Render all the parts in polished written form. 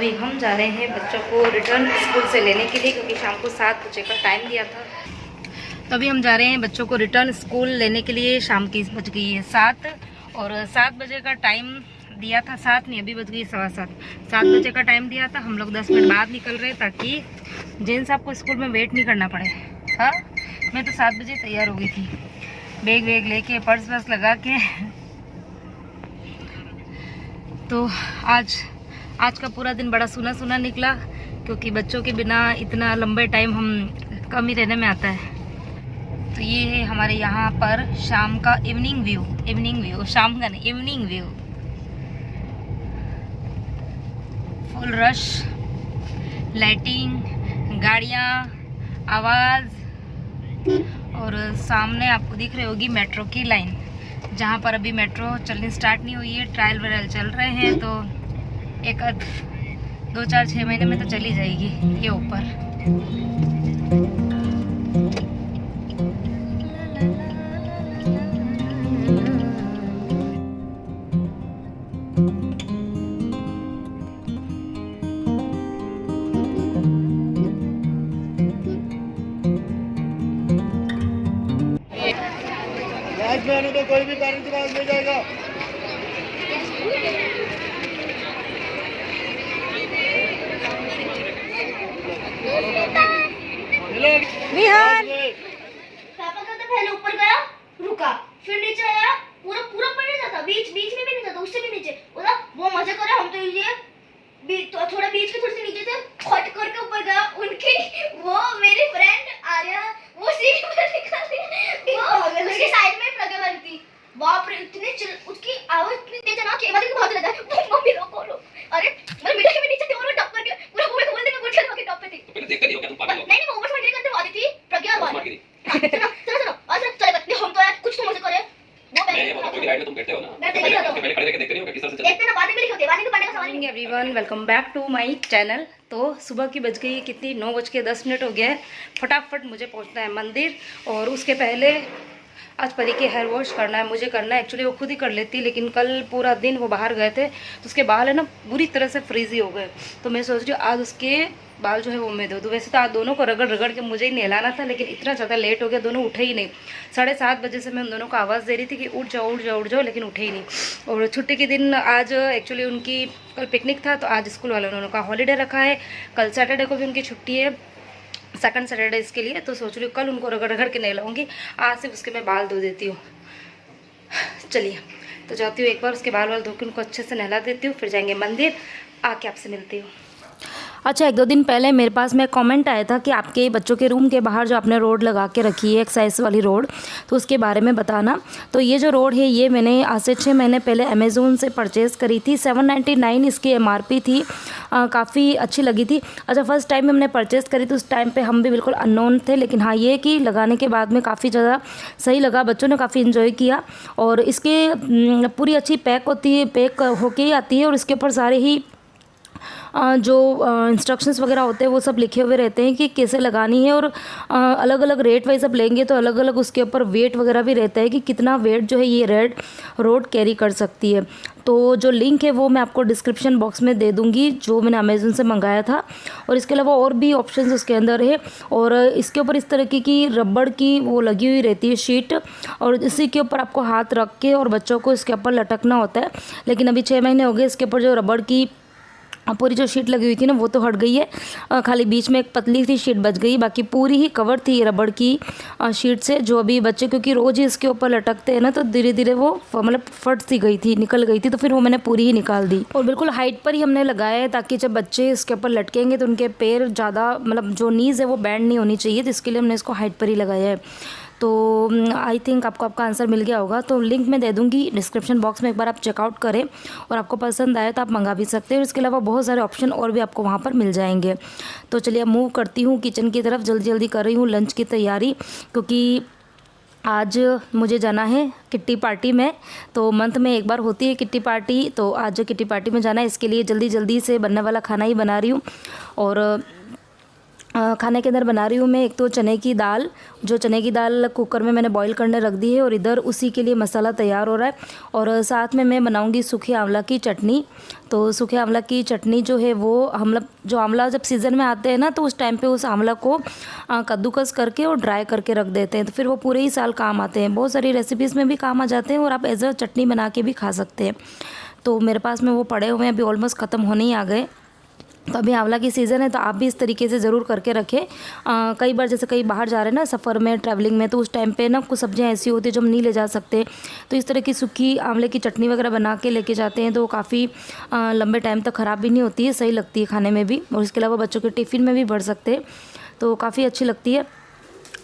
अभी हम जा रहे हैं बच्चों को रिटर्न स्कूल से लेने के लिए, क्योंकि शाम को 7 बजे का टाइम दिया था। तो अभी हम जा रहे हैं बच्चों को रिटर्न स्कूल लेने के लिए। शाम की बज गई है 7 और 7 बजे का टाइम दिया था। 7 नहीं, अभी बज गई 7:15। 7 बजे का टाइम दिया था। हम लोग 10 मिनट बाद निकल रहे ताकि जेन साहब को स्कूल में वेट नहीं करना पड़े। हाँ, मैं तो 7 बजे तैयार हो गई थी, बैग वैग लेके, पर्स वर्स लगा के। तो आज का पूरा दिन बड़ा सुना सुना निकला, क्योंकि बच्चों के बिना इतना लंबे टाइम हम कम ही रहने में आता है। तो ये है हमारे यहाँ पर शाम का इवनिंग व्यू, शाम का नहीं, evening view. Full rush, lighting, गाड़ियाँ, आवाज़, और सामने आपको दिख रही होगी मेट्रो की लाइन, जहाँ पर अभी मेट्रो चलनी स्टार्ट नहीं हुई है, ट्रायल वायल चल रहे हैं। तो एक 2, 4, 6 महीने में तो चली जाएगी ये ऊपर। तो कोई भी पेरेंट्स के पास ले जाएगा। विहान पापा का तो पहले ऊपर गया, रुका, फिर नीचे आया, पूरा पूरा ऊपर नहीं जाता, बीच में भी नहीं जाता, उससे भी नीचे बोला वो मजा करे। हम तो ये तो थोड़ा बीच के थोड़े से नीचे थे, खट करके ऊपर गया। उनकी वो मेरी फ्रेंड आर्या वो सीढ़ी पर निकल रही, वो उसके साइड में प्रज्ञा वाली थी। बाप रे, इतने उसकी आवाज इतनी तेज है ना कि आवाज बहुत लगा। मम्मी रोको लो, अरे मैं मीटर के नीचे थी और वो टप करके पूरा मुंह में बोलते मैं गुड करके टप पे थी। पहले देखते नहीं हो क्या तुम पागल हो? नहीं वो ओवर स्मार्ट करते वाली थी प्रज्ञा वाली। चलो आज चले हम तो यार कुछ तो मजे करे। वो मैं वो कोई राइड में तुम बैठते हो ना, मैं देख रहा था। पहले खड़े देखते नहीं हो किस तरह से चलते देखते ना, बाद में लिखे होते, बाद में पढ़ने का सवाल नहीं है। Everyone, welcome back to my channel. तो सुबह की बज गई कितनी, 9:10 हो गया है। फटाफट मुझे पहुंचना है मंदिर, और उसके पहले आज परी के हेयर वॉश करना है, मुझे करना है। एक्चुअली वो खुद ही कर लेती, लेकिन कल पूरा दिन वो बाहर गए थे तो उसके बाल है ना बुरी तरह से फ्रीजी हो गए। तो मैं सोच रही हूँ आज उसके बाल जो है वो मैं दे दूँ। वैसे तो आज दोनों को रगड़ रगड़ के मुझे ही नहलाना था, लेकिन इतना ज़्यादा लेट हो गया, दोनों उठे ही नहीं। 7:30 बजे से मैं उन दोनों को आवाज़ दे रही थी कि उठ जाओ उठ जाओ उठ जाओ, लेकिन उठे ही नहीं। और छुट्टी के दिन आज एक्चुअली उनकी कल पिकनिक था, तो आज स्कूल वालों ने उनका हॉलीडे रखा है। कल सैटरडे को भी उनकी छुट्टी है, सेकंड सैटरडे इसके लिए। तो सोच रही हूँ कल उनको रगड़ रगड़ के नहलाऊंगी, आज सिर्फ उसके मैं बाल धो देती हूँ। चलिए तो जाती हूँ, एक बार उसके बाल धो के उनको अच्छे से नहला देती हूँ, फिर जाएंगे मंदिर। आके आपसे मिलती हूँ। अच्छा, 1-2 दिन पहले मेरे पास में कमेंट आया था कि आपके बच्चों के रूम के बाहर जो आपने रोड लगा के रखी है, एक्सरसाइज वाली रोड, तो उसके बारे में बताना। तो ये जो रोड है ये मैंने आज से 6 महीने पहले अमेज़ोन से परचेज़ करी थी। 799 इसकी MRP थी। काफ़ी अच्छी लगी थी। अच्छा, फर्स्ट टाइम हमने परचेज़ करी तो उस टाइम पे हम भी बिल्कुल अननोन थे, लेकिन हाँ ये कि लगाने के बाद में काफ़ी ज़्यादा सही लगा, बच्चों ने काफ़ी इन्जॉय किया। और इसके पूरी अच्छी पैक होती है, पैक होके ही आती है, और इसके ऊपर सारे ही जो इंस्ट्रक्शंस वगैरह होते हैं वो सब लिखे हुए रहते हैं कि कैसे लगानी है। और अलग अलग रेट वाइज आप लेंगे तो अलग अलग उसके ऊपर वेट वगैरह भी रहता है कि कितना वेट जो है ये रेड रोड कैरी कर सकती है। तो जो लिंक है वो मैं आपको डिस्क्रिप्शन बॉक्स में दे दूँगी, जो मैंने अमेज़न से मंगाया था। और इसके अलावा और भी ऑप्शंस उसके अंदर है, और इसके ऊपर इस तरीके की रबड़ की वो लगी हुई रहती है शीट, और इसी के ऊपर आपको हाथ रख के और बच्चों को इसके ऊपर लटकना होता है। लेकिन अभी 6 महीने हो गए, इसके ऊपर जो रबड़ की पूरी जो शीट लगी हुई थी ना वो तो हट गई है। खाली बीच में एक पतली सी शीट बच गई, बाकी पूरी ही कवर थी रबड़ की शीट से। जो अभी बच्चे क्योंकि रोज़ ही इसके ऊपर लटकते हैं ना, तो धीरे धीरे वो मतलब फट सी गई थी, निकल गई थी, तो फिर वो मैंने पूरी ही निकाल दी। और बिल्कुल हाइट पर ही हमने लगाया है, ताकि जब बच्चे इसके ऊपर लटकेंगे तो उनके पैर ज़्यादा मतलब जो नीज़ है वो बैंड नहीं होनी चाहिए, तो इसके लिए हमने इसको हाइट पर ही लगाया है। तो आई थिंक आपको आपका आंसर मिल गया होगा। तो लिंक मैं दे दूँगी डिस्क्रिप्शन बॉक्स में, एक बार आप चेकआउट करें, और आपको पसंद आए तो आप मंगा भी सकते हैं। और इसके अलावा बहुत सारे ऑप्शन और भी आपको वहाँ पर मिल जाएंगे। तो चलिए अब मूव करती हूँ किचन की तरफ, जल्दी जल्दी कर रही हूँ लंच की तैयारी, क्योंकि आज मुझे जाना है किट्टी पार्टी में। तो मंथ में एक बार होती है किट्टी पार्टी, तो आज किट्टी पार्टी में जाना है, इसके लिए जल्दी जल्दी से बनने वाला खाना ही बना रही हूँ। और खाने के अंदर बना रही हूँ मैं एक तो चने की दाल, जो चने की दाल कुकर में मैंने बॉईल करने रख दी है और इधर उसी के लिए मसाला तैयार हो रहा है। और साथ में मैं बनाऊँगी सूखे आंवला की चटनी। तो सूखे आंवला की चटनी जो है वो हम लोग जो आंवला जब सीज़न में आते हैं ना तो उस टाइम पे उस आंवला को कद्दूकस करके और ड्राई करके रख देते हैं, तो फिर वो पूरे ही साल काम आते हैं। बहुत सारी रेसिपीज़ में भी काम आ जाते हैं और आप एज अ चटनी बना के भी खा सकते हैं। तो मेरे पास में वो पड़े हुए हैं, अभी ऑलमोस्ट ख़त्म होने ही आ गए। तो अभी आंवला की सीज़न है तो आप भी इस तरीके से ज़रूर करके रखें। कई बार जैसे कहीं बाहर जा रहे हैं ना सफ़र में, ट्रैवलिंग में, तो उस टाइम पे ना कुछ सब्जियां ऐसी होती है जो हम नहीं ले जा सकते, तो इस तरह की सूखी आंवले की चटनी वगैरह बना के लेके जाते हैं तो काफ़ी लंबे टाइम तक ख़राब भी नहीं होती है, सही लगती है खाने में भी, और इसके अलावा बच्चों के टिफ़िन में भी भर सकते हैं, तो काफ़ी अच्छी लगती है।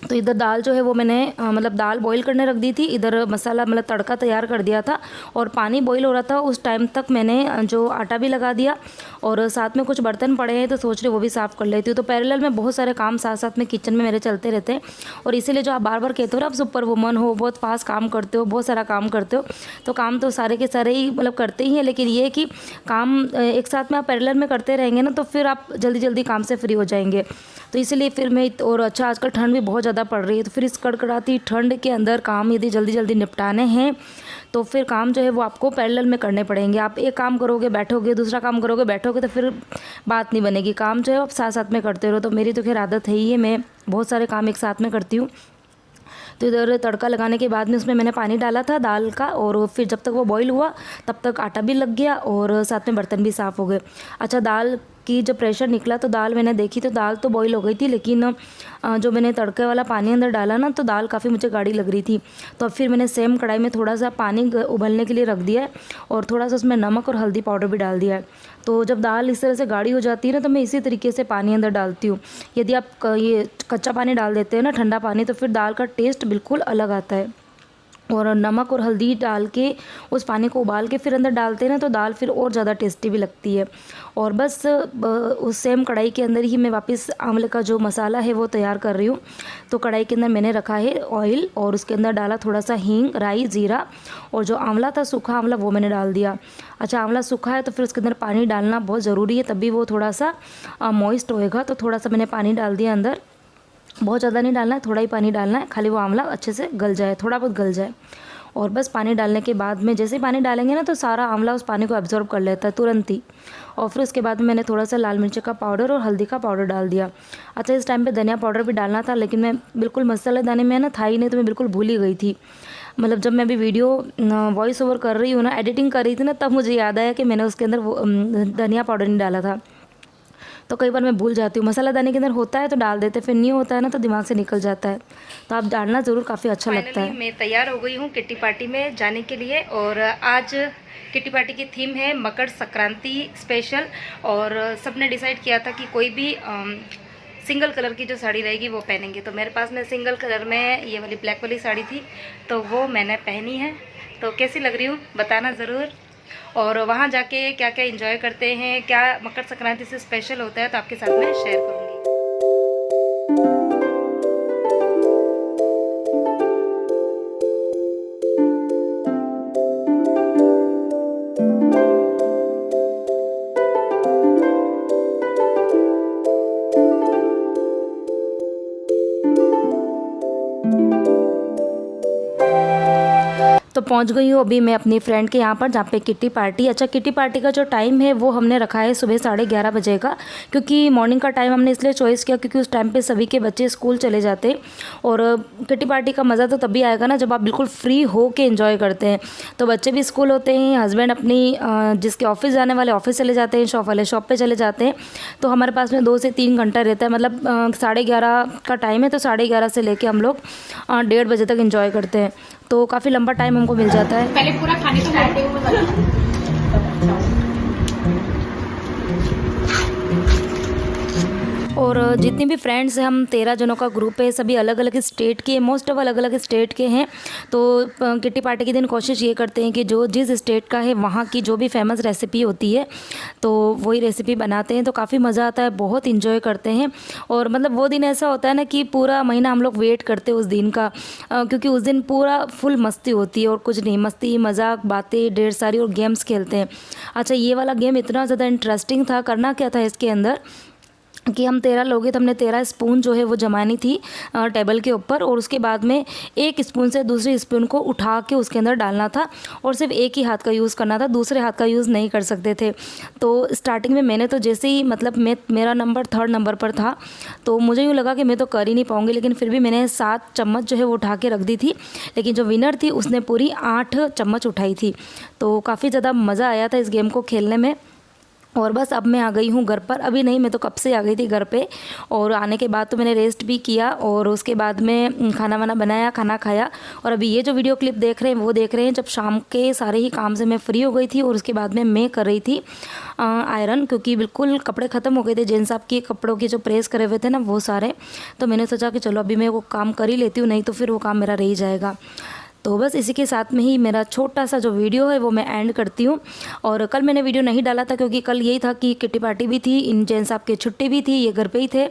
तो इधर दाल जो है वो मैंने मतलब दाल बॉईल करने रख दी थी, इधर मसाला मतलब तड़का तैयार कर दिया था और पानी बॉईल हो रहा था उस टाइम तक मैंने जो आटा भी लगा दिया और साथ में कुछ बर्तन पड़े हैं तो सोच रही वो भी साफ़ कर लेती हूँ। तो पैरेलल में बहुत सारे काम साथ साथ में किचन में मेरे चलते रहते हैं और इसीलिए जो आप बार बार कहते हो ना आप सुपर वुमन हो, बहुत फास्ट काम करते हो, बहुत सारा काम करते हो, तो काम तो सारे के सारे ही मतलब करते ही हैं, लेकिन ये कि काम एक साथ में आप पैरेलल में करते रहेंगे ना तो फिर आप जल्दी जल्दी काम से फ्री हो जाएंगे। तो इसीलिए फिर मैं, और अच्छा आजकल ठंड भी बहुत ज़्यादा पड़ रही है, तो फिर इस कड़कड़ाती ठंड के अंदर काम यदि जल्दी जल्दी निपटाने हैं तो फिर काम जो है वो आपको पैरेलल में करने पड़ेंगे। आप एक काम करोगे बैठोगे, दूसरा काम करोगे बैठोगे, तो फिर बात नहीं बनेगी। काम जो है आप साथ साथ में करते रहो। तो मेरी तो खैर आदत है ही है, मैं बहुत सारे काम एक साथ में करती हूँ। तो इधर तड़का लगाने के बाद में उसमें मैंने पानी डाला था दाल का, और फिर जब तक वो बॉईल हुआ तब तक आटा भी लग गया और साथ में बर्तन भी साफ़ हो गए। अच्छा, दाल की जब प्रेशर निकला तो दाल मैंने देखी तो दाल तो बॉईल हो गई थी, लेकिन जो मैंने तड़के वाला पानी अंदर डाला ना तो दाल काफ़ी मुझे गाढ़ी लग रही थी। तो अब फिर मैंने सेम कढ़ाई में थोड़ा सा पानी उबलने के लिए रख दिया है और थोड़ा सा उसमें नमक और हल्दी पाउडर भी डाल दिया है। तो जब दाल इस तरह से गाढ़ी हो जाती है ना तो मैं इसी तरीके से पानी अंदर डालती हूँ। यदि आप ये कच्चा पानी डाल देते हैं ना, ठंडा पानी, तो फिर दाल का टेस्ट बिल्कुल अलग आता है। और नमक और हल्दी डाल के उस पानी को उबाल के फिर अंदर डालते हैं ना तो दाल फिर और ज़्यादा टेस्टी भी लगती है। और बस उस सेम कढ़ाई के अंदर ही मैं वापस आंवले का जो मसाला है वो तैयार कर रही हूँ। तो कढ़ाई के अंदर मैंने रखा है ऑयल और उसके अंदर डाला थोड़ा सा हींग, राई, जीरा, और जो आंवला था सूखा आंवला वो मैंने डाल दिया। अच्छा, आंवला सूखा है तो फिर उसके अंदर पानी डालना बहुत ज़रूरी है, तभी वो थोड़ा सा मॉइस्ट होएगा। तो थोड़ा सा मैंने पानी डाल दिया अंदर, बहुत ज़्यादा नहीं डालना है, थोड़ा ही पानी डालना है, खाली वो आंवला अच्छे से गल जाए, थोड़ा बहुत गल जाए। और बस पानी डालने के बाद में जैसे ही पानी डालेंगे ना तो सारा आंवला उस पानी को एब्जॉर्ब कर लेता है तुरंत ही। और फिर उसके बाद में मैंने थोड़ा सा लाल मिर्च का पाउडर और हल्दी का पाउडर डाल दिया। अच्छा, इस टाइम पे धनिया पाउडर भी डालना था, लेकिन मैं बिल्कुल मसालेदानी में ना था ही नहीं, तो मैं बिल्कुल भूल ही गई थी। मतलब जब मैं अभी वीडियो वॉइस ओवर कर रही हूँ ना, एडिटिंग कर रही थी ना, तब मुझे याद आया कि मैंने उसके अंदर वो धनिया पाउडर नहीं डाला था। तो कई बार मैं भूल जाती हूँ, मसाला दाने के अंदर होता है तो डाल देते, फिर नहीं होता है ना तो दिमाग से निकल जाता है। तो आप डालना ज़रूर, काफ़ी अच्छा लगता है। मैं तैयार हो गई हूँ किट्टी पार्टी में जाने के लिए, और आज किट्टी पार्टी की थीम है मकर संक्रांति स्पेशल, और सबने डिसाइड किया था कि कोई भी सिंगल कलर की जो साड़ी रहेगी वो पहनेंगे। तो मेरे पास में सिंगल कलर में ये वाली ब्लैक वाली साड़ी थी, तो वो मैंने पहनी है। तो कैसी लग रही हूँ बताना ज़रूर। और वहाँ जाके क्या क्या एंजॉय करते हैं, क्या मकर संक्रांति से स्पेशल होता है, तो आपके साथ में शेयर करूँगी। तो पहुंच गई हूँ अभी मैं अपनी फ्रेंड के यहाँ पर, जहाँ पे किट्टी पार्टी। अच्छा, किट्टी पार्टी का जो टाइम है वो हमने रखा है सुबह 11:30 बजे का, क्योंकि मॉर्निंग का टाइम हमने इसलिए चॉइस किया क्योंकि उस टाइम पे सभी के बच्चे स्कूल चले जाते हैं। और किट्टी पार्टी का मज़ा तो तभी आएगा ना जब आप बिल्कुल फ्री हो के एंजॉय करते हैं। तो बच्चे भी स्कूल होते हैं, हस्बैंड अपनी जिसके ऑफिस जाने वाले ऑफिस चले जाते हैं, शॉप वाले शॉप पर चले जाते हैं। तो हमारे पास में 2 से 3 घंटा रहता है, मतलब 11:30 का टाइम है, तो 11:30 से लेके हम लोग 1:30 बजे तक एंजॉय करते हैं। तो काफ़ी लंबा टाइम हमको मिल जाता है। पहले पूरा खाने को बैठे हुए और जितनी भी फ्रेंड्स हैं, हम 13 जनों का ग्रुप है, सभी अलग अलग स्टेट के, मोस्ट ऑफ अलग अलग स्टेट के हैं। तो किट्टी पार्टी के दिन कोशिश ये करते हैं कि जो जिस स्टेट का है वहाँ की जो भी फेमस रेसिपी होती है तो वही रेसिपी बनाते हैं। तो काफ़ी मज़ा आता है, बहुत इंजॉय करते हैं। और मतलब वो दिन ऐसा होता है ना कि पूरा महीना हम लोग वेट करते हैं उस दिन का, क्योंकि उस दिन पूरा फुल मस्ती होती है और कुछ नहीं, मस्ती मजाक बातें ढेर सारी, और गेम्स खेलते हैं। अच्छा, ये वाला गेम इतना ज़्यादा इंटरेस्टिंग था। करना क्या था इसके अंदर कि हम 13 लोग हैं तो हमने 13 स्पून जो है वो जमानी थी टेबल के ऊपर, और उसके बाद में एक स्पून से दूसरी स्पून को उठा के उसके अंदर डालना था और सिर्फ एक ही हाथ का यूज़ करना था, दूसरे हाथ का यूज़ नहीं कर सकते थे। तो स्टार्टिंग में मैंने तो जैसे ही मतलब मेरा नंबर 3rd नंबर पर था तो मुझे यूँ लगा कि मैं तो कर ही नहीं पाऊँगी, लेकिन फिर भी मैंने 7 चम्मच जो है वो उठा के रख दी थी। लेकिन जो विनर थी उसने पूरी 8 चम्मच उठाई थी। तो काफ़ी ज़्यादा मज़ा आया था इस गेम को खेलने में। और बस अब मैं आ गई हूँ घर पर। अभी नहीं, मैं तो कब से आ गई थी घर पे, और आने के बाद तो मैंने रेस्ट भी किया और उसके बाद में खाना वाना बनाया, खाना खाया। और अभी ये जो वीडियो क्लिप देख रहे हैं वो देख रहे हैं जब शाम के सारे ही काम से मैं फ्री हो गई थी, और उसके बाद में मैं कर रही थी आयरन, क्योंकि बिल्कुल कपड़े ख़त्म हो गए थे जेंट्स साहब के कपड़ों के जो प्रेस करे हुए थे ना वो सारे। तो मैंने सोचा कि चलो अभी मैं वो काम कर ही लेती हूँ, नहीं तो फिर वो काम मेरा रह जाएगा। तो बस इसी के साथ में ही मेरा छोटा सा जो वीडियो है वो मैं एंड करती हूँ। और कल मैंने वीडियो नहीं डाला था क्योंकि कल यही था कि किट्टी पार्टी भी थी, इन जेंट्स साहब की छुट्टी भी थी, ये घर पे ही थे।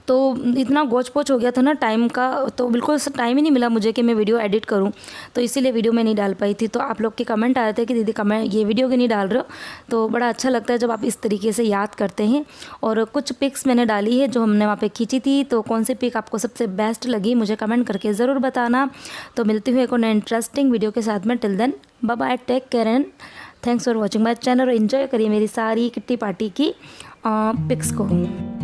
तो इतना गोच पोच हो गया था ना टाइम का, तो बिल्कुल टाइम ही नहीं मिला मुझे कि मैं वीडियो एडिट करूं, तो इसीलिए वीडियो में नहीं डाल पाई थी। तो आप लोग के कमेंट आए थे कि दीदी कमेंट ये वीडियो क्यों नहीं डाल रहे हो, तो बड़ा अच्छा लगता है जब आप इस तरीके से याद करते हैं। और कुछ पिक्स मैंने डाली है जो हमने वहाँ पे खींची थी, तो कौन सी पिक आपको सबसे बेस्ट लगी मुझे कमेंट करके ज़रूर बताना। तो मिलती हूँ एक और इंटरेस्टिंग वीडियो के साथ में। Till then bye bye, take care and thanks for watching my channel. और इन्जॉय करिए मेरी सारी किट्टी पार्टी की पिक्स को।